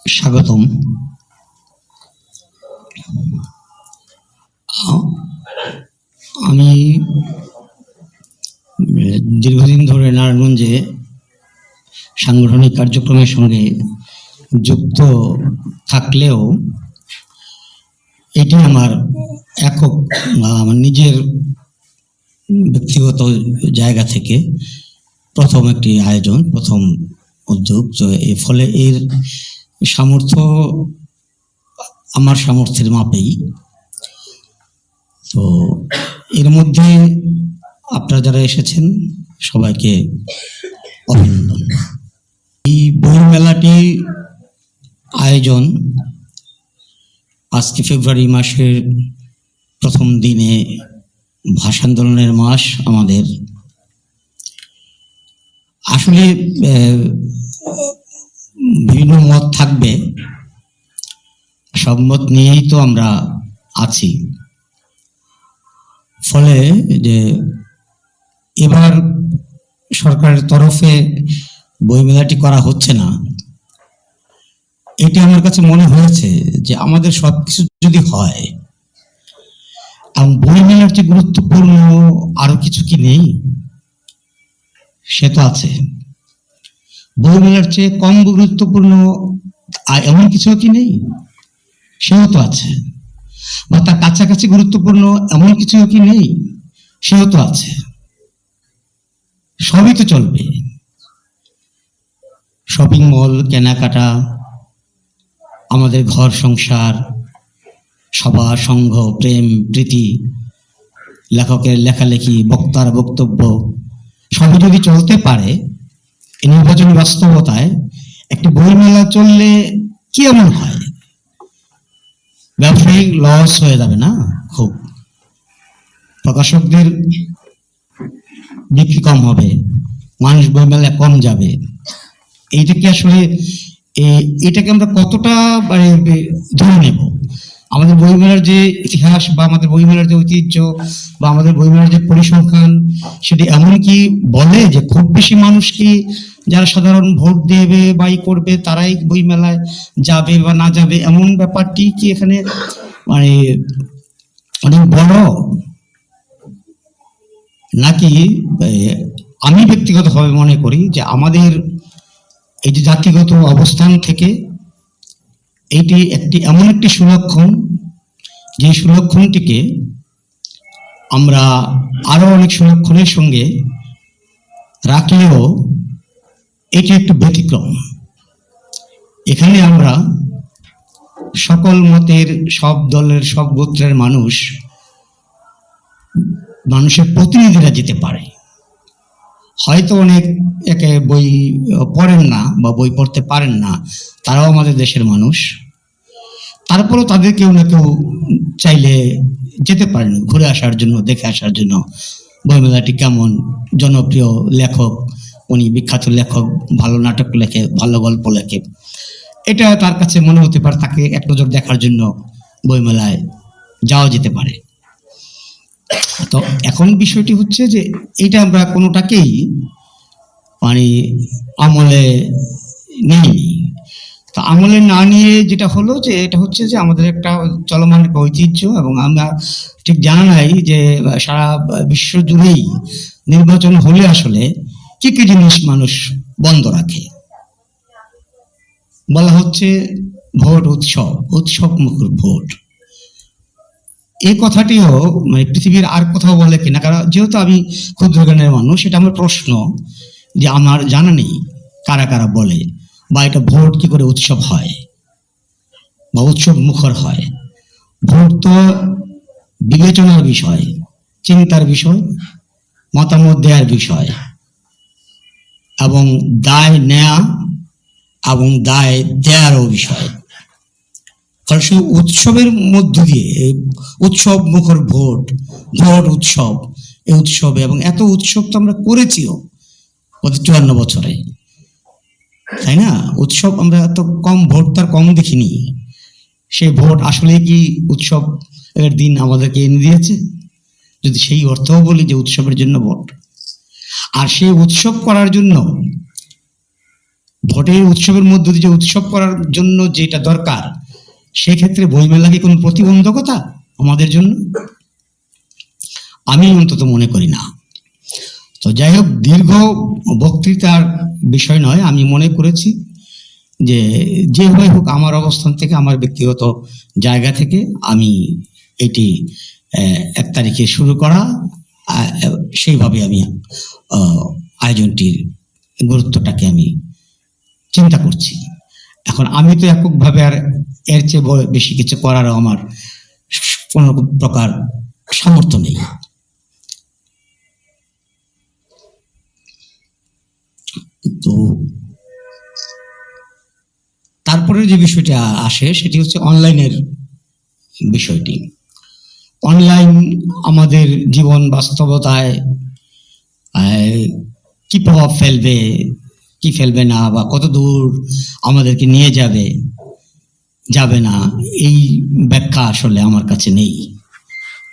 স্বাগতম। আমি দীর্ঘদিন ধরে নারায়ণগঞ্জে সাংগঠনিক কার্যক্রমের সঙ্গে যুক্ত থাকলেও এটি আমার একক আমার নিজের ব্যক্তিগত জায়গা থেকে প্রথম একটি আয়োজন, প্রথম উদ্যোগ। তো এর ফলে এর সামর্থ্য আমার সামর্থ্যের মাপেই। তো এর মধ্যে আপনারা যারা এসেছেন সবাইকে অভিনন্দন। এই বই মেলাটি আয়োজন আজকে ফেব্রুয়ারি মাসের প্রথম দিনে, ভাষা আন্দোলনের মাস আমাদের। আসলে বিভিন্ন মত থাকবে, সব মত নিয়েই তো আমরা আছি। ফলে যে এবার সরকারের তরফে বইমেলাটি করা হচ্ছে না, এটি আমার কাছে মনে হয়েছে যে আমাদের সবকিছু যদি হয়, এবং বইমেলার যে গুরুত্বপূর্ণ আরো কিছু কি নেই, সে তো আছে। বইমেলার চেয়ে কম গুরুত্বপূর্ণ এমন কিছু কি নেই, সেও তো আছে। বা তার কাছাকাছি গুরুত্বপূর্ণ এমন কিছু কি নেই, সেও তো আছে। সবই তো চলবে। শপিং মল, কেনাকাটা, আমাদের ঘর সংসার, সভা সংঘ, প্রেম প্রীতি, লেখকের লেখালেখি, বক্তার বক্তব্য, সবই যদি চলতে পারে এই নির্বাচনী বাস্তবতায়, একটি বই মেলা চললে কি এমন হয়? ব্যবসায়িক লস হয়ে যাবে না? খুব প্রকাশকদের বিক্রি কম হবে, মানুষ বই মেলায় কম যাবে। এইটা কি আসলে এটাকে আমরা কতটা ধরে নেব? আমাদের বইমেলার যে ইতিহাস বা আমাদের বইমেলার যে ঐতিহ্য বা আমাদের বইমেলার যে পরিসংখ্যান, সেটি এমন কি বলে যে খুব বেশি মানুষ কি, যারা সাধারণ ভোট দেবে বা করবে, তারাই বইমেলায় যাবে বা না যাবে, এমন ব্যাপারটি কি এখানে অনেক বড়? নাকি আমি ব্যক্তিগতভাবে মনে করি যে আমাদের এই যে জাতিগত অবস্থান থেকে এইটি এমন একটি সুলক্ষণ, যে সুলক্ষণটিকে আমরা আরো অনেক সুলক্ষণের সঙ্গে রাখলেও এটি একটু ব্যতিক্রম। এখানে আমরা সকল মতের, সব দলের, সব গোত্রের মানুষের প্রতিনিধিরা যেতে পারে। হয়তো অনেক একে বই পড়েন না বা বই পড়তে পারেন না, তারাও আমাদের দেশের মানুষ। তারপরেও তাদের কেউ না কেউ চাইলে যেতে পারেন ঘুরে আসার জন্য, দেখে আসার জন্য বইমেলাটি কেমন, জনপ্রিয় লেখক, উনি বিখ্যাত লেখক, ভালো নাটক লেখে, ভালো গল্প লেখে, এটা তার কাছে মনে হতে পারে, তাকে এক নজর দেখার জন্য বইমেলায় যাওয়া যেতে পারে। তো এখন বিষয়টি হচ্ছে যে এইটা আমরা কোনোটাকেই আমলে নেইনি। তো আমলে না নিয়ে যেটা হলো যে এটা হচ্ছে যে আমাদের একটা চলমান ঐতিহ্য, এবং আমরা ঠিক জানা নাই যে সারা বিশ্ব জুড়েই নির্বাচন হলে আসলে কি কি জিনিস মানুষ বন্ধ রাখে। বলা হচ্ছে ভোট উৎসব, উৎসব মুখর ভোট। এই কথাটিও পৃথিবীর আর কোথাও বলে কিনা, কারণ যেহেতু আমি ক্ষুদ্র জ্ঞানের মানুষ, এটা আমার প্রশ্ন যে আমার জানা নেই কারা কারা বলে বা এটা ভোট কি করে উৎসব হয় বা উৎসব মুখর হয়। ভোট তো বিবেচনার বিষয়, চিন্তার বিষয়, মতামত দেওয়ার বিষয়, এবং দায় নেয়া এবং দায় দেওয়ারও বিষয়। ফলস্বরূপ উৎসবের মধ্য দিয়ে, উৎসব মুখর ভোট, ভোট উৎসব, এই উৎসবে, এবং এত উৎসব তো আমরা করেছিও গত 54 বছরে, তাই না? উৎসব আমরা এত কম, ভোট তার কম দেখিনি। সেই ভোট আসলে কি উৎসব এর দিন আমাদেরকে এনে দিয়েছে, যদি সেই অর্থও বলি যে উৎসবের জন্য ভোট। আর সেই উৎসব করার জন্য ভোটের উৎসবের মধ্য দিয়ে যে উৎসব করার জন্য যেটা দরকার, সেই ক্ষেত্রে বইমেলা কি কোনো প্রতিবন্ধকতা আমাদের জন্য? আমি অন্তত মনে করি না। তো যাই হোক, দীর্ঘ বক্তৃতার বিষয় নয়, আমি মনে করেছি যে যেভাবে হোক আমার অবস্থান থেকে, আমার ব্যক্তিগত জায়গা থেকে আমি এটি 1 তারিখে শুরু করা, সেইভাবে আমি আয়োজনটির গুরুত্বটাকে আমি চিন্তা করছি। এখন আমি তো এককভাবে আর এর চেয়ে বেশি কিছু করারও আমার কোনো প্রকার সামর্থ্য নেই। তো তারপরে যে বিষয়টা আসে সেটি হচ্ছে অনলাইনের বিষয়টি। অনলাইন আমাদের জীবন বাস্তবতায় কি প্রভাব ফেলবে, কি ফেলবে না, বা কত দূর আমাদেরকে নিয়ে যাবে যাবে না, এই ব্যাখ্যা আসলে আমার কাছে নেই।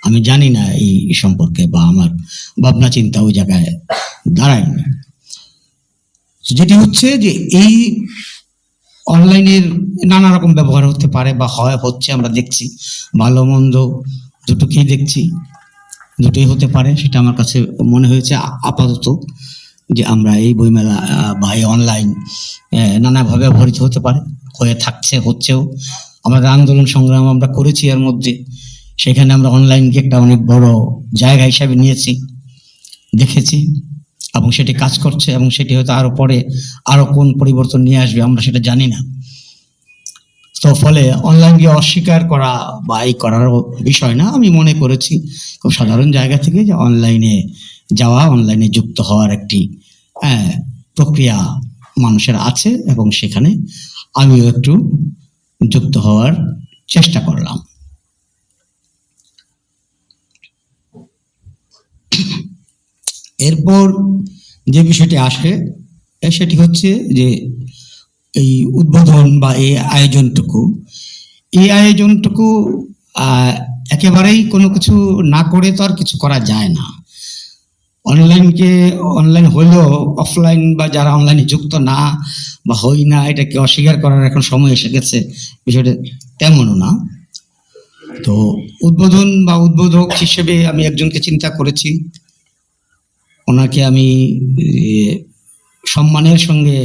আমি জানি না এই সম্পর্কে, বা আমার ভাবনা চিন্তা ওই জায়গায় দাঁড়ায়নি। যেটি হচ্ছে যে এই অনলাইনের নানা রকম ব্যবহার হতে পারে বা হচ্ছে, আমরা দেখছি, ভালো মন্দ দুটোকেই দেখছি, দুটোই হতে পারে। সেটা আমার কাছে মনে হয়েছে আপাতত, যে আমরা এই বইমেলা বা এই অনলাইন নানাভাবে ব্যবহৃত হতে পারে, হয়ে থাকছে, হচ্ছেও। আমাদের আন্দোলন সংগ্রাম আমরা করেছি, এর মধ্যে সেখানে আমরা অনলাইনকে একটা অনেক বড় জায়গা হিসাবে নিয়েছি, দেখেছি, এবং সেটি কাজ করছে, এবং সেটি হয়তো আরো পরে আরো কোন পরিবর্তন নিয়ে আসবে আমরা সেটা জানি না। তো ফলে অনলাইনকে অস্বীকার করা বা এই করার বিষয় না। আমি মনে করেছি খুব সাধারণ জায়গা থেকে যে অনলাইনে যাওয়া, অনলাইনে যুক্ত হওয়ার একটি প্রক্রিয়া মানুষের আছে, এবং সেখানে আমিও একটু যুক্ত হওয়ার চেষ্টা করলাম। এরপর যে বিষয়টি আসে সেটি হচ্ছে যে এই উদ্বোধন বা এই আয়োজনটুকু একেবারেই কোনো কিছু না করে তো আর কিছু করা যায় না। অনলাইন হইলেও অফলাইন বা যারা অনলাইনে যুক্ত না বা হই না, এটাকে অস্বীকার করার এখন সময় এসে গেছে, বিষয়টা তেমনও না। তো উদ্বোধন বা উদ্বোধক হিসেবে আমি একজনকে চিন্তা করেছি। ওনাকে আমি সম্মানের সঙ্গে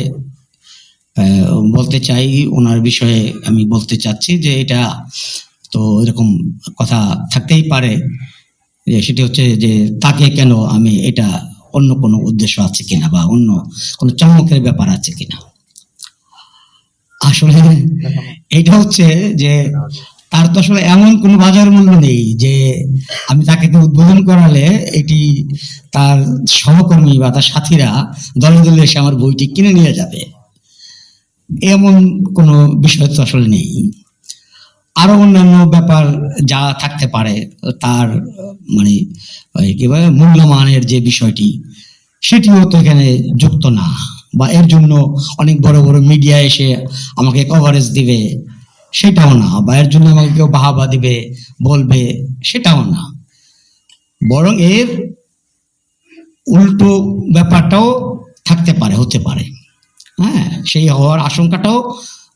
বলতে চাই, ওনার বিষয়ে আমি বলতে চাচ্ছি যে এটা তো এরকম কথা থাকতেই পারে, যে সেটি হচ্ছে যে তাকে কেন আমি, এটা অন্য কোনো উদ্দেশ্য আছে কিনা, বা অন্য কোনো চমকের ব্যাপার আছে কিনা। আসলে এটা হচ্ছে যে তার তো আসলে এমন কোনো বাজার মূল্য নেই যে আমি তাকে উদ্বোধন করালে এটি তার সহকর্মী বা তার সাথীরা দলে দলে এসে আমার বইটি কিনে নিয়ে যাবে, এমন কোনো বিষয় তো আসলে নেই। আরো অন্যান্য ব্যাপার যা থাকতে পারে, তার মানে কিভাবে মূল্যমানের যে বিষয়টি, সেটিও তো এখানে যুক্ত না, বা এর জন্য অনেক বড় বড় মিডিয়া এসে আমাকে কভারেজ দিবে সেটাও না, বা এর জন্য আমাকে কেউ বাহাবা দিবে বলবে সেটাও না। বরং এর উল্টো ব্যাপারটাও থাকতে পারে, হতে পারে। হ্যাঁ, সেই হওয়ার আশঙ্কাটাও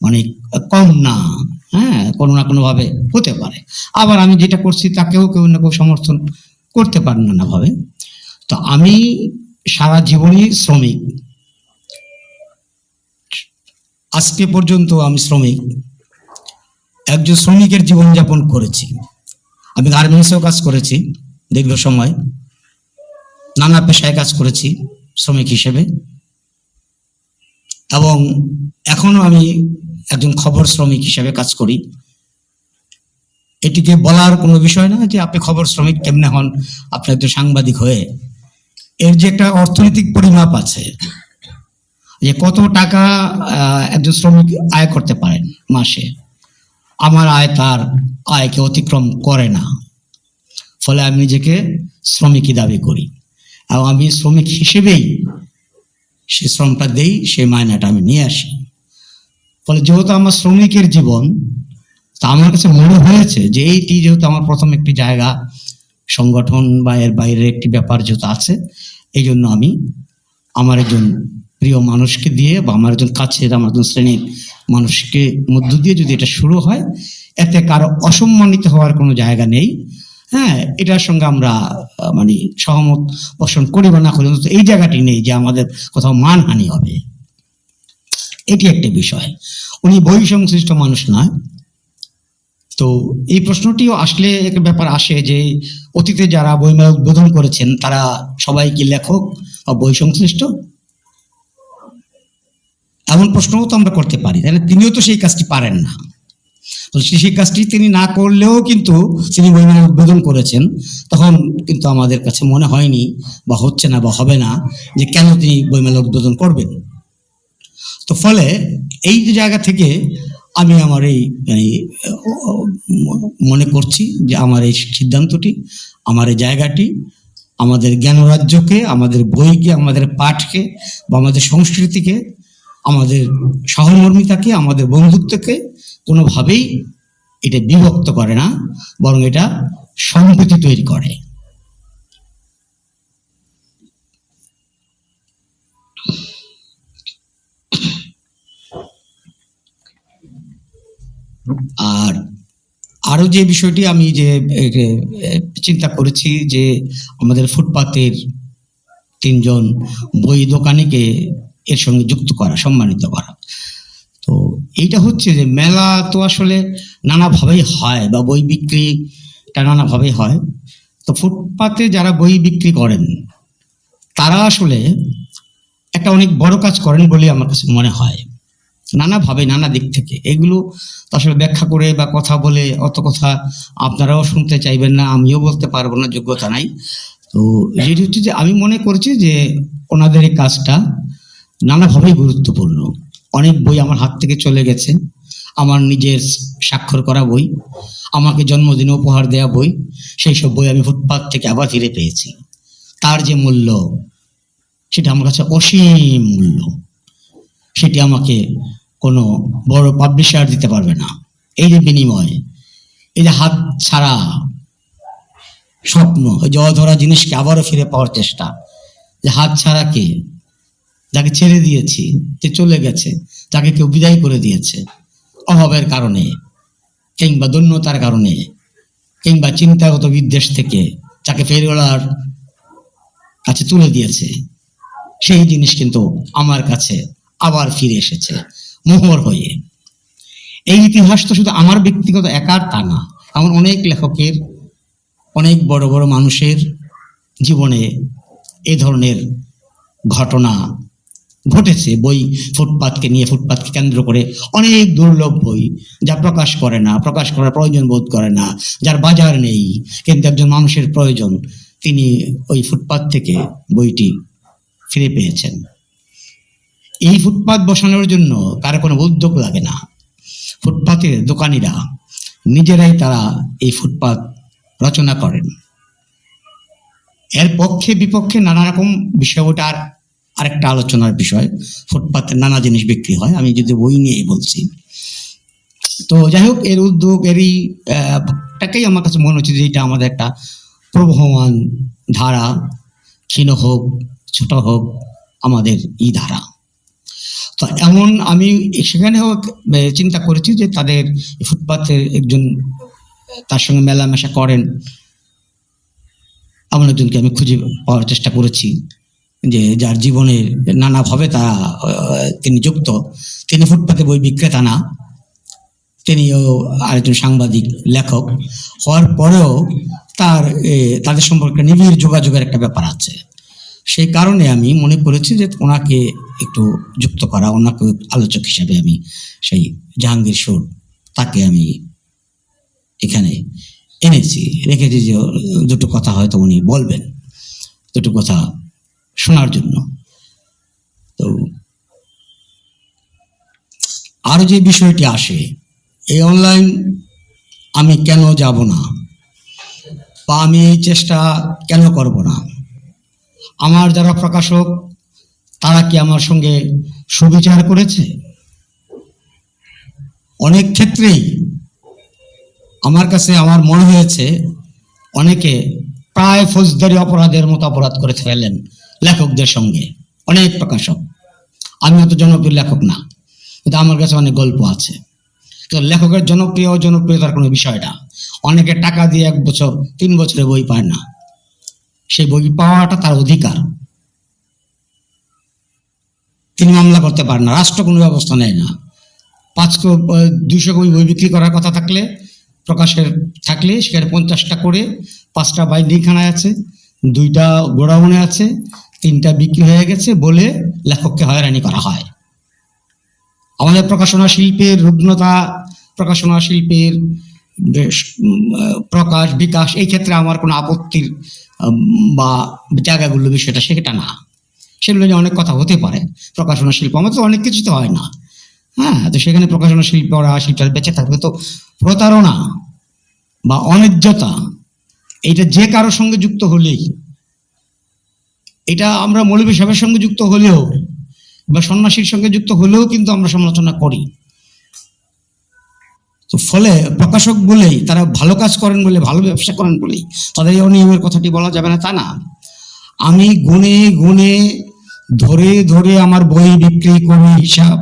মানে কম না। হ্যাঁ, কোনো না কোনো ভাবে হতে পারে। আবার আমি যেটা করছি তাকেও কেউ না কেউ সমর্থন করতে পারে নানাভাবে। তো আমি সারা জীবনই শ্রমিক, আজকে পর্যন্ত আমি শ্রমিক, একজন শ্রমিকের জীবনযাপন করেছি। আমি গার্মেন্টসেও কাজ করেছি দীর্ঘ সময়, নানা পেশায় কাজ করেছি শ্রমিক হিসেবে, এবং এখনো আমি একজন খবর শ্রমিক হিসেবে কাজ করি। এটিকে বলার কোনো বিষয় না যে আপনি খবর শ্রমিক কেমনে হন, আপনি একজন সাংবাদিক হয়ে। এর যে একটা অর্থনৈতিক পরিমাপ আছে, যে কত টাকা একজন শ্রমিক আয় করতে পারেন মাসে, আমার আয় তার আয়কে অতিক্রম করে না। ফলে আমি নিজেকে শ্রমিকই দাবি করি, এবং আমি শ্রমিক হিসেবেই সে শ্রমটা দেই, সেই মায়নাটা আমি নিয়ে আসি। ফলে যেহেতু আমার শ্রমিকের জীবন, তা আমার কাছে মনে হয়েছে যে এইটি যেহেতু আমার প্রথম একটি জায়গা, সংগঠন বা এর বাইরে একটি ব্যাপার যেহেতু আছে, এই জন্য আমি আমার একজন প্রিয় মানুষকে দিয়ে বা আমার একজন কাছের আমার একজন শ্রেণীর মানুষকে মধ্য দিয়ে যদি এটা শুরু হয়, এতে কারো অসম্মানিত হওয়ার কোনো জায়গা নেই। হ্যাঁ, এটার সঙ্গে আমরা মানে সহমত পোষণ করি বা না করি, অন্তত এই জায়গাটি নেই যে আমাদের কোথাও মানহানি হবে। এটি একটা বিষয়। উনি বই সংশ্লিষ্ট মানুষ নয়। তো এই প্রশ্নটিও আসলে একটা ব্যাপার আসে যে অতীতে যারা বইমেলা উদ্বোধন করেছেন তারা সবাই কি লেখক বা বই সংশ্লিষ্ট? এমন প্রশ্নও তো আমরা করতে পারি, তাহলে তিনিও তো সেই কাজটি পারেন না। তো সেই কাজটি তিনি না করলেও কিন্তু তিনি বইমেলা উদ্বোধন করেছেন, তখন কিন্তু আমাদের কাছে মনে হয়নি বা হচ্ছে না বা হবে না যে কেন তিনি বইমেলা উদ্বোধন করবেন। তো ফলে এই যে জায়গা থেকে আমি আমার এই মনে করছি যে আমার এই সিদ্ধান্তটি, আমার এই জায়গাটি আমাদের জ্ঞানরাজ্যকে, আমাদের বইকে, আমাদের পাঠকে বা আমাদের সংস্কৃতিকে, আমাদের সহমর্মিতাকে, আমাদের বন্ধুত্বকে কোনোভাবেই এটা বিভক্ত করে না, বরং এটা সম্প্রীতি তৈরি করে। আর আরো যে বিষয়টি আমি যে চিন্তা করেছি যে আমাদের ফুটপাতের 3জন বই দোকানিকে এর সঙ্গে যুক্ত করা, সম্মানিত করা। তো এইটা হচ্ছে যে মেলা তো আসলে নানাভাবেই হয় বা বই বিক্রিটা নানাভাবেই হয়। তো ফুটপাতে যারা বই বিক্রি করেন তারা আসলে একটা অনেক বড় কাজ করেন বলে আমার কাছে মনে হয়, নানাভাবে নানা দিক থেকে। এগুলো আসলে ব্যাখ্যা করে বা কথা বলে অত কথা আপনারাও শুনতে চাইবেন না, আমিও বলতে পারবো না, যোগ্যতা নাই। তো যেটি হচ্ছে যে আমি মনে করছি যে ওনাদের এই কাজটা নানাভাবেই গুরুত্বপূর্ণ। অনেক বই আমার হাত থেকে চলে গেছে, আমার নিজের স্বাক্ষর করা বই, আমাকে জন্মদিনে উপহার দেয়া বই, সেই সব বই আমি ফুটপাত থেকে আবার ফিরে পেয়েছি। তার যে মূল্য, সেটা আমার কাছে অসীম মূল্য, সেটি আমাকে কোনো বড় পাবলিশার দিতে পারবে না। এই যে বিনিময়, এই যে হাত ছাড়া স্বপ্ন, ওই যে অধরা জিনিসকে আবারও ফিরে পাওয়ার চেষ্টা, যে হাত ছাড়া কে, যাকে ছেড়ে দিয়েছি, যে চলে গেছে, যাকে কেউ বিদায় করে দিয়েছে অভাবের কারণে কিংবা দৈন্যতার কারণে কিংবা চিন্তাগত বিদ্বেষ থেকে, যাকে ফেরিওয়ালার কাছে তুলে দিয়েছে, সেই জিনিস কিন্তু আমার কাছে আবার ফিরে এসেছে মোহর হয়ে। এই ইতিহাস তো শুধু আমার ব্যক্তিগত একার তা না, এমন অনেক লেখকের, অনেক বড় বড় মানুষের জীবনে এই ধরনের ঘটনা ঘটেছে। বই ফুটপাতকে নিয়ে, ফুটপাতকে কেন্দ্র করে অনেক দুর্লভ বই, যা প্রকাশ করে না, প্রকাশ করার প্রয়োজন বোধ করে না, যার বাজার নেই, কিন্তু একজন মানুষের প্রয়োজন, তিনি ওই ফুটপাত থেকে বইটি ফিরে পেয়েছেন। এই ফুটপাত বসানোর জন্য কারো কোনো উদ্যোগ লাগে না। ফুটপাতের দোকানিরা নিজেরাই তারা এই ফুটপাত রচনা করেন। এর পক্ষে বিপক্ষে নানা রকম বিষয়, ওটা আরেকটা আলোচনার বিষয়। ফুটপাতে নানা জিনিস বিক্রি হয়, আমি যদি বই নিয়েই বলছি। তো যাই হোক, এর উদ্যোগ, এরই টাকেই আমার কাছে মনে হচ্ছে যে এটা আমাদের একটা প্রবহমান ধারা, ক্ষীণ হোক ছোট হোক, আমাদের এই ধারা। তো এমন আমি সেখানেও চিন্তা করেছি যে তাদের ফুটপাতের একজন, তার সঙ্গে মেলামেশা করেন এমন একজনকে আমি খুঁজে পাওয়ার চেষ্টা করেছি, যে যার জীবনের নানাভাবে তিনি যুক্ত। তিনি ফুটপাতে বই বিক্রেতা না, তিনিও আরেকজন সাংবাদিক লেখক হওয়ার পরেও তাদের সম্পর্কে নিবিড় যোগাযোগের একটা ব্যাপার আছে। সেই কারণে আমি মনে করেছি যে ওনাকে একটু যুক্ত করা, ওনাকে আলোচক হিসেবে আমি সেই জাহাঙ্গীর সুর, তাকে আমি এখানে এনেছি, রেখেছি যে দুটো কথা হয়তো উনি বলবেন, দুটো কথা শোনার জন্য। তো আরো যে বিষয়টি আসে, এই অনলাইন আমি কেন যাব না বা আমি এই চেষ্টা কেন করব না, আমার যারা প্রকাশক তারা কি আমার সঙ্গে সুবিচার করেছে? অনেক ক্ষেত্রেই আমার কাছে আমার মনে হয়েছে অনেকে প্রায় ফৌজদারি অপরাধের মতো অপরাধ করে ফেলেন লেখকদের সঙ্গে, অনেক প্রকাশক। আমি হয়তো জনপ্রিয় লেখক না, কিন্তু আমার কাছে অনেক গল্প আছে। তো লেখকের জনপ্রিয়তার কোনো বিষয় না। অনেকে টাকা দিয়ে 1 বছর 3 বছরে বই পায় না, সেই বই পাওয়াটা তার অধিকার। তিনি মামলা করতে পারেন না, রাষ্ট্র কোনো ব্যবস্থা নেয় না। 200 কপি বই বিক্রি করার কথা থাকলে, প্রকাশের থাকলে সেখানে 50টা করে 5টা বাইন্ডিংখানায় আছে, 2টা গোডাউনে আছে, 3টা বিক্রি হয়ে গেছে বলে লেখককে হয়রানি করা হয়। আমাদের প্রকাশনা শিল্পের রুগ্নতা, প্রকাশনা শিল্পের প্রকাশ বিকাশ, এই ক্ষেত্রে আমার কোনো আপত্তির বা জায়গাগুলো বিষয়টা সেটা না। সেগুলো নিয়ে অনেক কথা হতে পারে। প্রকাশনা শিল্প আমাদের তো অনেক কিছু তো হয় না, হ্যাঁ, তো সেখানে প্রকাশনা শিল্পটা বেঁচে থাকবে। তো প্রতারণা বা অন্যায্যতা এটা যে কারোর সঙ্গে যুক্ত হলেই, এটা আমরা মৌলভী সাহেবের সঙ্গে যুক্ত হলেও বা সন্ন্যাসীর সঙ্গে যুক্ত হলেও কিন্তু আমরা সমালোচনা করি। তো ফলে প্রকাশক বলেই, তারা ভালো কাজ করেন বলে, ভালো ব্যবসা করেন বলেই তাদের এই অনিয়মের কথাটি বলা যাবে না তা না। আমি গুনে গুনে ধরে ধরে আমার বই বিক্রি করে হিসাব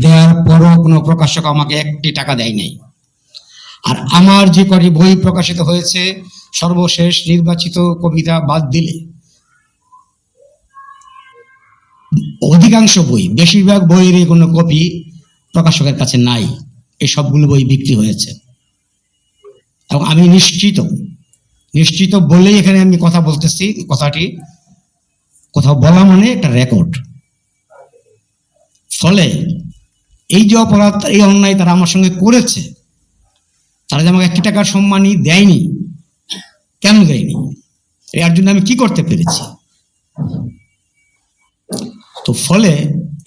দেওয়ার পরও কোনো প্রকাশক আমাকে 1টি টাকা দেয় নাই। আর আমার যে কটি বই প্রকাশিত হয়েছে, সর্বশেষ নির্বাচিত কবিতা বাদ দিলে অধিকাংশ বই, বেশিরভাগ বইয়েরই কোনো কপি প্রকাশকের কাছে নাই। এই সবগুলো বই বিক্রি হয়েছে এবং আমি নিশ্চিত বলেই এখানে আমি কথা বলতেছি। কথাটি কোথাও বলা মানে একটা রেকর্ড। ফলে এই যে অপরাধ, এই অন্যায় তারা আমার সঙ্গে করেছে, তারা যে আমাকে 1 টাকার সম্মানই দেয়নি, কেন দেয়নি, এর জন্য আমি কি করতে পেরেছি? তো ফলে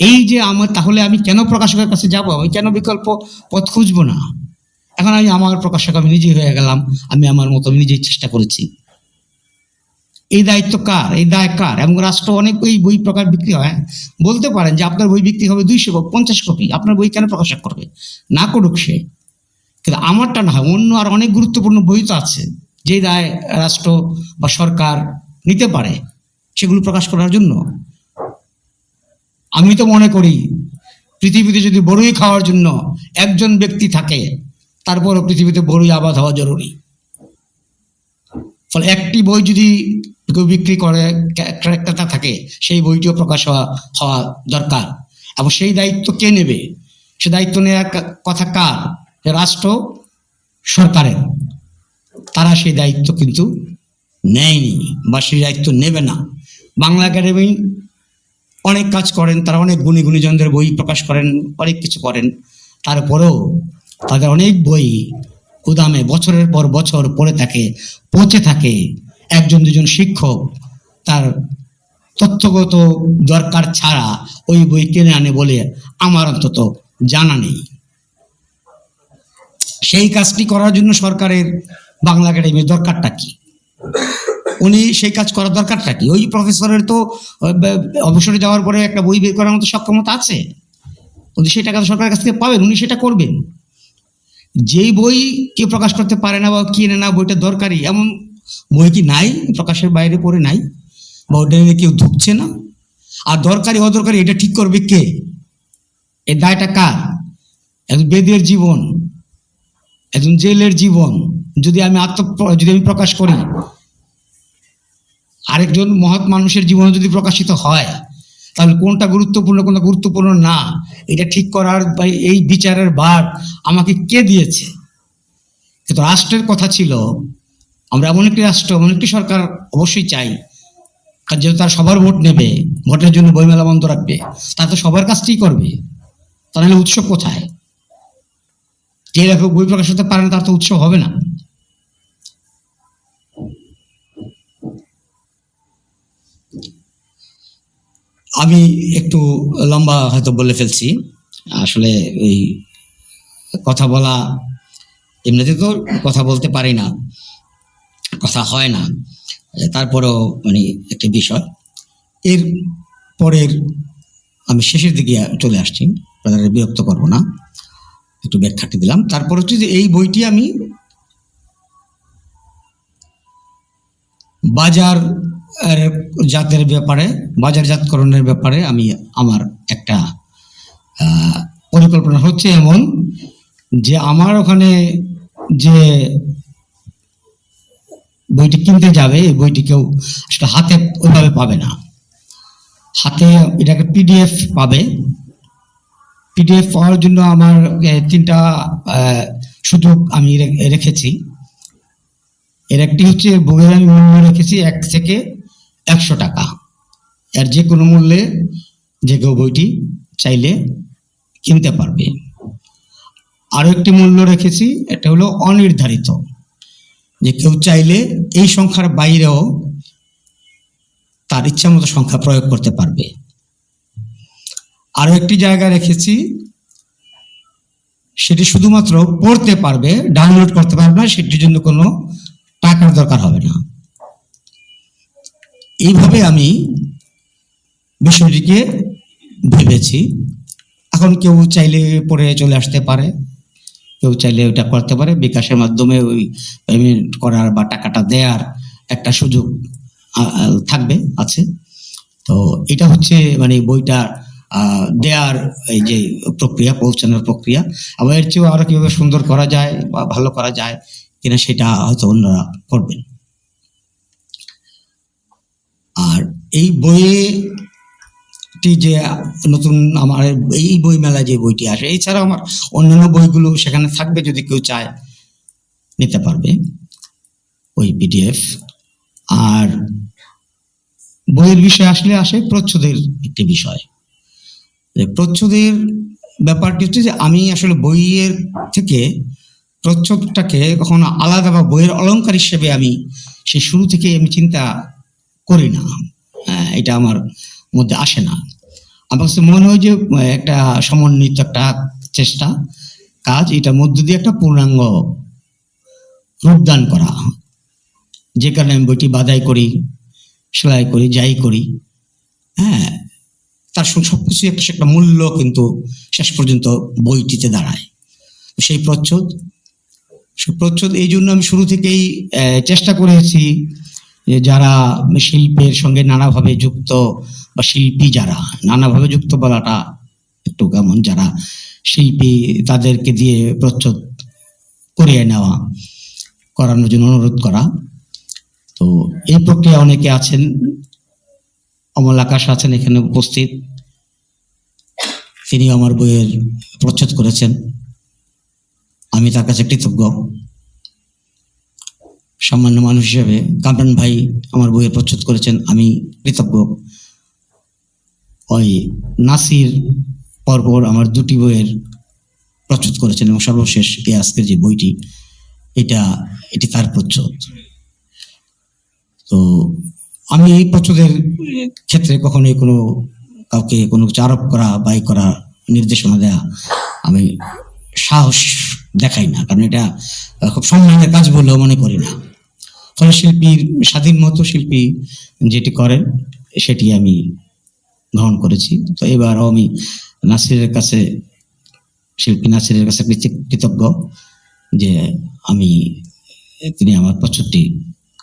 এই যে তাহলে আমি কেন প্রকাশকের কাছে যাব? আমি কেন বিকল্প পথ খুঁজবো না? এখন আমি আমার প্রকাশক, আমি নিজেই হয়ে গেলাম, আমি আমার মতো নিজেই চেষ্টা করেছি। এই দায়িত্ব কার? এই দায় কার? এবং রাষ্ট্র অনেক বই প্রকাশ বিক্রি হয়, বলতে পারেন যে আপনার বই বিক্রি হবে 250 কপি, আপনার বই কেন প্রকাশক করবে? না করুক সে, কিন্তু আমারটা না হয়, অন্য আর অনেক গুরুত্বপূর্ণ বই তো আছে যে দায় রাষ্ট্র বা সরকার নিতে পারে সেগুলো প্রকাশ করার জন্য। আমি তো মনে করি পৃথিবীতে যদি বড়ই খাওয়ার জন্য একজন ব্যক্তি থাকে, তারপরও পৃথিবীতে বড়ই আবাদ হওয়া জরুরি। ফলে একটি বই যদি কেউ বিক্রি করে, ক্রেতা থাকে, সেই বইটিও প্রকাশ হওয়া দরকার। এবং সেই দায়িত্ব কে নেবে? সে দায়িত্ব নেওয়ার কথা কার? রাষ্ট্র, সরকারের। তারা সেই দায়িত্ব কিন্তু নেয়নি বা সেই দায়িত্ব নেবে না। বাংলা একাডেমি অনেক কাজ করেন, তারা অনেক গুণী গুণীজনদের বই প্রকাশ করেন, অনেক কিছু করেন, তারপরেও তাদের অনেক বই গুদামে বছরের পর বছর পড়ে থাকে, পচে থাকে। 1-2জন শিক্ষক তার তথ্যগত দরকার ছাড়া ওই বই কিনে আনে বলে আমার অন্তত জানা নেই। সেই কাজটি করার জন্য সরকারের বাংলা একাডেমির দরকারটা কি? উনি সেই কাজ করার দরকারটা কি? ওই প্রফেসরের তো অবসরে যাওয়ার পরে একটা বই বের করার মতো সক্ষমতা আছে, উনি সেই টাকা সরকারের কাছ থেকে পাবেন, উনি সেটা করবেন। যেই বই কেউ প্রকাশ করতে পারে না বা কিনে না, বইটা দরকারি, এমন বই কি নাই প্রকাশের বাইরে পড়ে নাই? বা ওটা নিয়ে কেউ ঢুকছে না? আর দরকারি অদরকারি এটা ঠিক করবে কে? এই দায়টা কার? একজন বেদের জীবন, একজন জেলের জীবন যদি আমি প্রকাশ করি, আরেকজন মহৎ মানুষের জীবন যদি প্রকাশিত হয়, তাহলে কোনটা গুরুত্বপূর্ণ কোনটা গুরুত্বপূর্ণ না, এটা ঠিক করার বা এই বিচারের ভার আমাকে কে দিয়েছে? কিন্তু রাষ্ট্রের কথা ছিল, আমরা এমন একটি রাষ্ট্র, এমন একটি সরকার অবশ্যই চাই, কারণ যেহেতু তারা সবার ভোট নেবে, ভোটের জন্য বইমেলা বন্ধ রাখবে, তারা তো সবার কাজটাই করবে। তাহলে উৎসব কোথায়? যে লেখক বই প্রকাশ করতে পারে না, তার তো উৎসব হবে না। আমি একটু লম্বা হয়তো বলে ফেলছি, আসলে এই কথা বলা, এমনিতে তো কথা বলতে পারি না, কথা হয় না, তারপরেও মানে একটি বিষয়। এর পরের আমি শেষের দিকে চলে আসছি, আপনাদের বিরক্ত করব না, একটু ব্যাখ্যাটি দিলাম। তারপর হচ্ছে যে এই বইটি আমি বাজার জাতের ব্যাপারে, বাজারজাতকরণের ব্যাপারে আমি আমার একটা পরিকল্পনা হচ্ছে এমন যে আমার ওখানে যে বইটি কিনতে যাবে এই বইটি কেউ আসলে হাতে ওইভাবে পাবে না। হাতে এটাকে পিডিএফ পাবে। পিডিএফ পাওয়ার জন্য আমার তিনটা সুযোগ আমি রেখেছি। এর একটি হচ্ছে বইয়ের আমি মূল্য রেখেছি 1 থেকে 100 টাকা। এর যে কোনো মূল্যে যে কেউ বইটি চাইলে কিনতে পারবে। আরো একটি মূল্য রেখেছি, এটা হলো অনির্ধারিত, যে কেউ চাইলে এই সংখ্যার বাইরেও তার ইচ্ছা মতো সংখ্যা প্রয়োগ করতে পারবে। আরো একটি জায়গা রেখেছি, সেটি শুধুমাত্র পড়তে পারবে, ডাউনলোড করতে পারবে না, সেটির জন্য কোনো টাকার দরকার হবে না। এইভাবে আমি বিষয়টিকে ভেবেছি। এখন কেউ চাইলে পড়ে চলে আসতে পারে, কেউ চাইলে ওটা করতে পারে। বিকাশের মাধ্যমে ওই পেমেন্ট করার বা টাকাটা দেওয়ার একটা সুযোগ থাকবে, আছে। তো এটা হচ্ছে মানে বইটা দেওয়ার এই যে প্রক্রিয়া, পৌঁছানোর প্রক্রিয়া। আবার এর চেয়েও আরো কিভাবে সুন্দর করা যায় বা ভালো করা যায় কিনা সেটা হয়তো অন্যরা করবেন। আর এই বইটি যে নতুন আমার এই বই মেলায় যে বইটি আসে, এছাড়া আমার অন্যান্য বইগুলো সেখানে থাকবে, যদি কেউ চায় নিতে পারবে ওই পিডিএফ। আর বইয়ের বিষয় আসে প্রচ্ছদের একটি বিষয়। প্রচ্ছদের ব্যাপারটি হচ্ছে যে আমি আসলে বইয়ের থেকে প্রচ্ছদটাকে কখনো আলাদা বা বইয়ের অলংকার হিসেবে আমি সেই শুরু থেকে আমি চিন্তা করি না, এটা আমার মধ্যে আসে না। আমার কাছে মনে হয় যে একটা সমন্বিত একটা চেষ্টা কাজ, এটার মধ্য দিয়ে একটা পূর্ণাঙ্গ রূপদান করা, যে কারণে আমি বইটি বাদাই করি, সেলাই করি, যাই করি, তার সবকিছু একটা মূল্য কিন্তু শেষ পর্যন্ত বইটিতে দাঁড়ায়। সেই প্রচ্ছদ এই জন্য আমি শুরু থেকেই চেষ্টা করেছি যে যারা শিল্পের সঙ্গে নানাভাবে যুক্ত বা শিল্পী যারা নানাভাবে যুক্ত বলাটা একটু কেমন, যারা শিল্পী তাদেরকে দিয়ে প্রচ্ছদ করিয়ে নেওয়া, করানোর জন্য অনুরোধ করা। তো এই প্রক্রিয়া অনেকে আছেন, অমল আকাশ আছেন এখানে উপস্থিত, তিনি আমার বইয়ের প্রচ্ছদ করেছেন, আমি তার কাছে কৃতজ্ঞ সামান্য মানুষ হিসেবে। কামরান ভাই আমার বইয়ের প্রচ্ছদ করেছেন, আমি কৃতজ্ঞ। ওই নাসির পরপর আমার 2টি বইয়ের প্রচ্ছদ করেছেন, এবং সর্বশেষ এই আজকের যে বইটি এটি তার প্রচ্ছদ। তো আমি এই প্রচ্ছদের ক্ষেত্রে কখনোই কাউকে কোনো আরোপ করা বা করা, নির্দেশনা দেয়া আমি সাহস দেখাই না, কারণ এটা খুব সম্মানের কাজ বলেও মনে করি না। ফলে শিল্পীর স্বাধীন মতো শিল্পী যেটি করেন সেটি আমি গ্রহণ করেছি। তো এবারও আমি শিল্পী নাসিরের কাছে কৃতজ্ঞ যে তিনি আমার প্রচ্ছদটি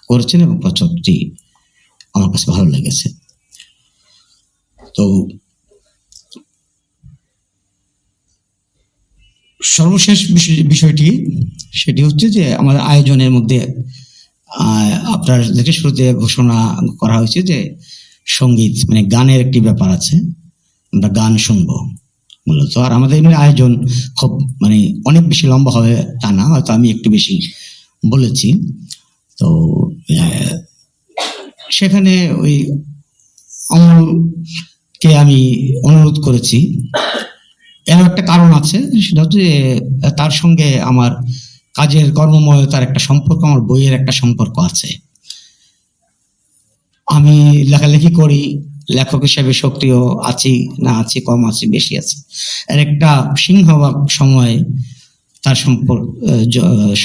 করেছেন এবং প্রচ্ছদটি আমার কাছে ভালো লেগেছে। তো সর্বশেষ বিষয়টি সেটি হচ্ছে যে আমাদের আয়োজনের মধ্যে আপনার যেটি শুরুতে ঘোষণা করা হয়েছে যে সঙ্গীত মানে গানের একটি ব্যাপার আছে, আমরা গান শুনবো মূলত। আর আমাদের এমনি আয়োজন খুব মানে অনেক বেশি লম্বা হবে তা না, হয়তো আমি একটু বেশি বলেছি। তো সেখানে ওই অমলকে আমি অনুরোধ করেছি, এর একটা কারণ আছে, সেটা হচ্ছে তার সঙ্গে আমার কাজের কর্মময়তার একটা সম্পর্ক, আমার বইয়ের একটা সম্পর্ক আছে। আমি লেখালেখি করি, লেখক হিসেবে সক্রিয় আছি না আছি, কম আছি বেশি আছি, এর একটা সিংহভাগ সময় তার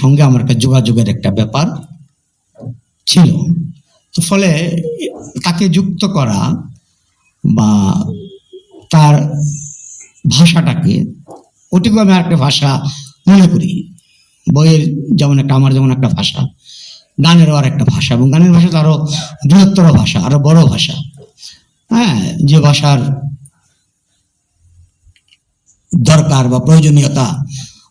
সঙ্গে আমার একটা যোগাযোগের একটা ব্যাপার ছিল। তো ফলে তাকে যুক্ত করা বা তার ভাষাটাকে, ওটিকেও আমি একটা ভাষা মনে করি। বইয়ের যেমন আমার যেমন একটা ভাষা, গানেরও আর একটা ভাষা, এবং গানের ভাষা তো আরো বৃহত্তর ভাষা, আরো বড় ভাষা, যে ভাষার দরকার বা প্রয়োজনীয়তা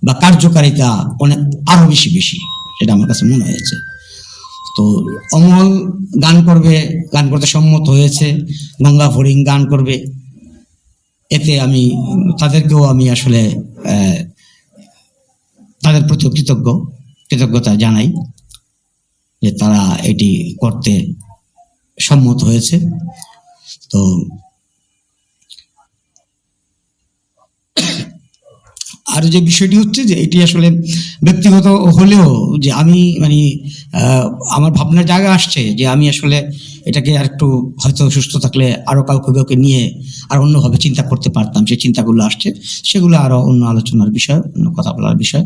বা কার্যকারিতা অনেক আরো বেশি বেশি, সেটা আমার কাছে মনে হয়েছে। তো অমল গান করবে, গান করতে সম্মত হয়েছে, গঙ্গা ফড়িং গান করবে, এতে আমি তাদেরকেও আমি আসলে তাদের প্রতি কৃতজ্ঞতা জানাই যে তারা এটি করতে সম্মত হয়েছে। তো আর যে বিষয়টি হচ্ছে যে এটি আসলে ব্যক্তিগত হলেও যে আমি মানে আমার ভাবনার জায়গা আসছে যে আমি আসলে এটাকে আর একটু হয়তো সুস্থ থাকলে আরো কাউকে নিয়ে আর অন্যভাবে চিন্তা করতে পারতাম, সেই চিন্তাগুলো আসছে, সেগুলো আরো অন্য আলোচনার বিষয়, অন্য কথা বলার বিষয়।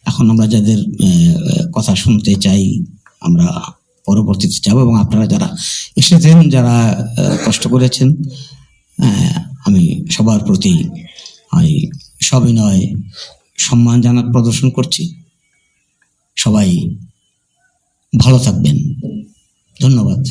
এখন আমরা যাদের কথা শুনতে চাই আমরা পরবর্তীতে যাব, এবং আপনারা যারা এসেছেন, যারা কষ্ট করেছেন, আমি সবার প্রতি আমি সবিনয় সম্মান প্রদর্শন করছি। সবাই ভালো থাকবেন, ধন্যবাদ।